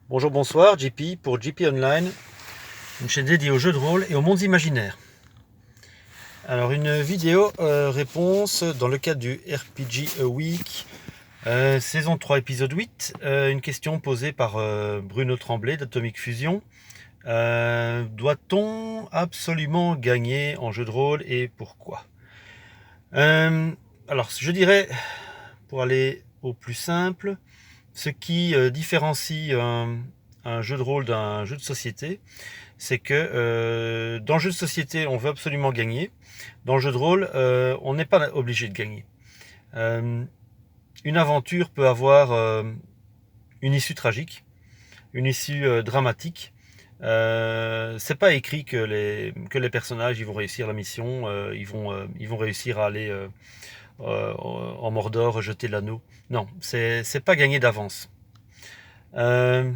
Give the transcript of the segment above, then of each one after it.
Bonjour, bonsoir, JP pour JP Online, une chaîne dédiée aux jeux de rôle et aux mondes imaginaires. Alors, une vidéo réponse dans le cadre du RPG A Week, saison 3, épisode 8. Une question posée par Bruno Tremblay d'Atomic Fusion. Doit-on absolument gagner en jeu de rôle et pourquoi? Alors, je dirais, pour aller au plus simple, ce qui différencie un jeu de rôle d'un jeu de société, c'est que dans le jeu de société, on veut absolument gagner. Dans le jeu de rôle, on n'est pas obligé de gagner. Euh, une aventure peut avoir une issue tragique, une issue dramatique. C'est pas écrit que les personnages ils vont réussir la mission, ils vont réussir à aller en Mordor jeter l'anneau. Non, c'est pas gagné d'avance. Euh,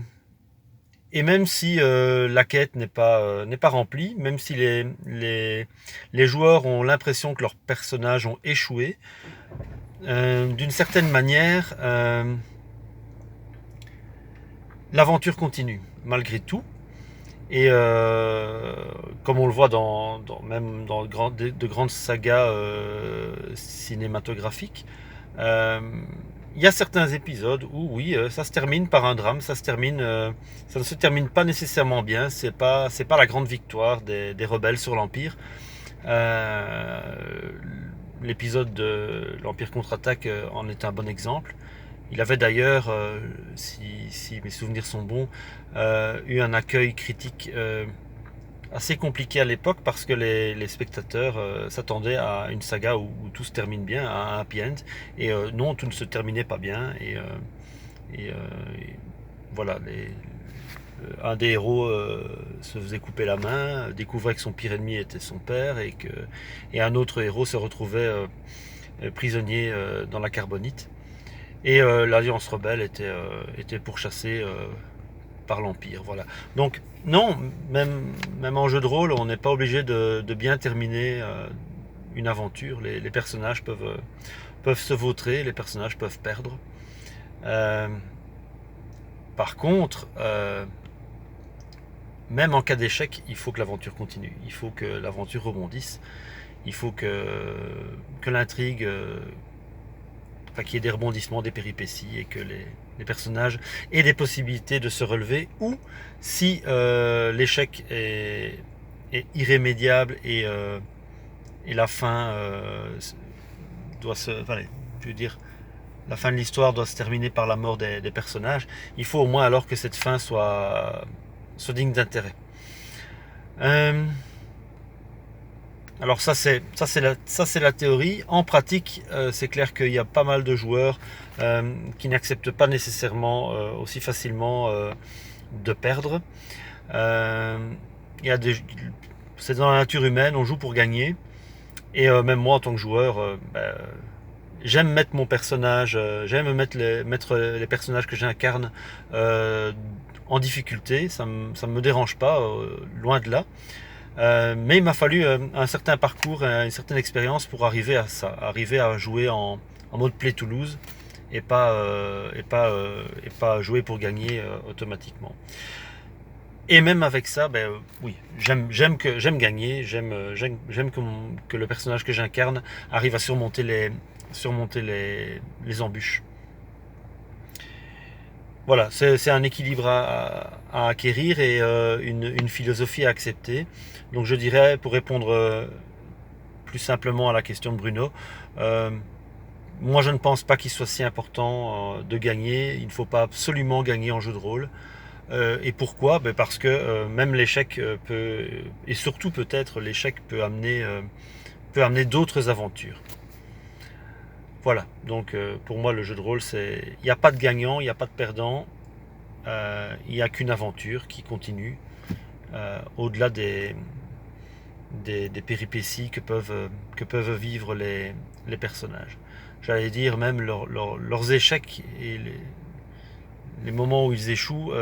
Et même si la quête n'est pas remplie, même si les joueurs ont l'impression que leurs personnages ont échoué, d'une certaine manière, l'aventure continue malgré tout. Et comme on le voit même dans de grandes sagas cinématographiques, euh, il y a certains épisodes où oui, ça se termine par un drame, ça ne se termine pas nécessairement bien. C'est pas la grande victoire des rebelles sur l'Empire. Euh, L'épisode de l'Empire contre-attaque en est un bon exemple. Il avait d'ailleurs, si mes souvenirs sont bons, eu un accueil critique assez compliqué à l'époque parce que les spectateurs s'attendaient à une saga où tout se termine bien, à un happy end. Et non, tout ne se terminait pas bien. Et voilà, un des héros se faisait couper la main, découvrait que son pire ennemi était son père et un autre héros se retrouvait prisonnier dans la carbonite. Et l'Alliance rebelle était pourchassée par l'Empire. Voilà. Donc, non, même en jeu de rôle, on n'est pas obligé de bien terminer une aventure. Les personnages peuvent se vautrer, les personnages peuvent perdre. Euh, Par contre, même en cas d'échec, il faut que l'aventure continue. Il faut que l'aventure rebondisse. Il faut que l'intrigue, enfin, qu'il y ait des rebondissements, des péripéties et que les personnages aient des possibilités de se relever. Ou si l'échec est irrémédiable et la fin doit se. Enfin, je veux dire, la fin de l'histoire doit se terminer par la mort des personnages, il faut au moins alors que cette fin soit digne d'intérêt. Euh, alors ça c'est la théorie. En pratique, c'est clair qu'il y a pas mal de joueurs qui n'acceptent pas nécessairement aussi facilement de perdre. Euh, il y a des, c'est dans la nature humaine, on joue pour gagner. Et même moi en tant que joueur, j'aime mettre mon personnage, j'aime mettre les personnages que j'incarne en difficulté. Ça me dérange pas, loin de là. Mais il m'a fallu un certain parcours, une certaine expérience pour arriver à ça, arriver à jouer en mode play to lose et pas jouer pour gagner automatiquement. Et même avec ça, oui, j'aime gagner, j'aime que le personnage que j'incarne arrive à surmonter les embûches. Voilà, c'est un équilibre à acquérir et une philosophie à accepter. Donc je dirais, pour répondre plus simplement à la question de Bruno, euh, moi je ne pense pas qu'il soit si important de gagner. Il ne faut pas absolument gagner en jeu de rôle. Et pourquoi? Parce que même l'échec peut, et surtout peut-être l'échec peut amener d'autres aventures. Voilà, donc pour moi le jeu de rôle c'est. Il n'y a pas de gagnant, il n'y a pas de perdant, il n'y a qu'une aventure qui continue au-delà des péripéties que peuvent vivre les personnages. J'allais dire même leurs échecs et les moments où ils échouent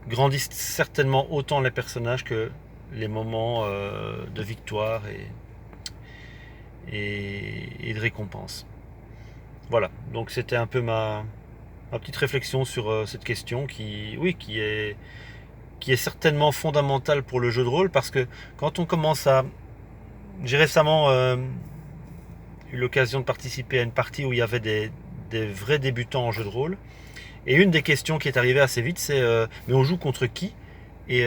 grandissent certainement autant les personnages que les moments de victoire et de récompense. Voilà, donc c'était un peu ma petite réflexion sur cette question oui, qui est certainement fondamentale pour le jeu de rôle parce que quand on commence à... J'ai récemment eu l'occasion de participer à une partie où il y avait des vrais débutants en jeu de rôle. Et une des questions qui est arrivée assez vite, c'est mais on joue contre qui? Et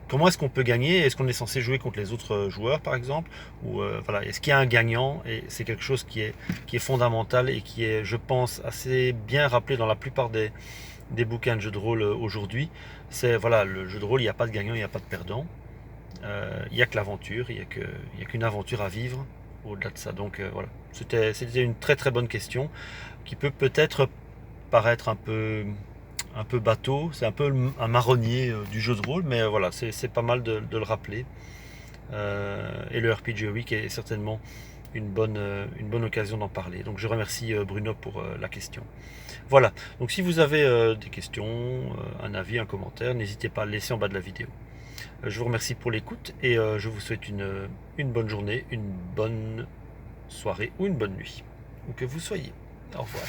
comment est-ce qu'on peut gagner? Est-ce qu'on est censé jouer contre les autres joueurs, par exemple? Ou voilà, est-ce qu'il y a un gagnant? Et c'est quelque chose qui est fondamental et qui est, je pense, assez bien rappelé dans la plupart des bouquins de jeux de rôle aujourd'hui. C'est voilà, le jeu de rôle, il n'y a pas de gagnant, il n'y a pas de perdant. Il n'y a que l'aventure, il n'y a qu'une aventure à vivre au-delà de ça. Donc voilà, c'était une très très bonne question qui peut peut-être paraître un peu bateau, c'est un peu un marronnier du jeu de rôle, mais voilà, c'est pas mal de le rappeler. Et le RPG Week est certainement une bonne occasion d'en parler. Donc je remercie Bruno pour la question. Voilà, donc si vous avez des questions, un avis, un commentaire, n'hésitez pas à le laisser en bas de la vidéo. Je vous remercie pour l'écoute et je vous souhaite une bonne journée, une bonne soirée ou une bonne nuit, où que vous soyez. Au revoir.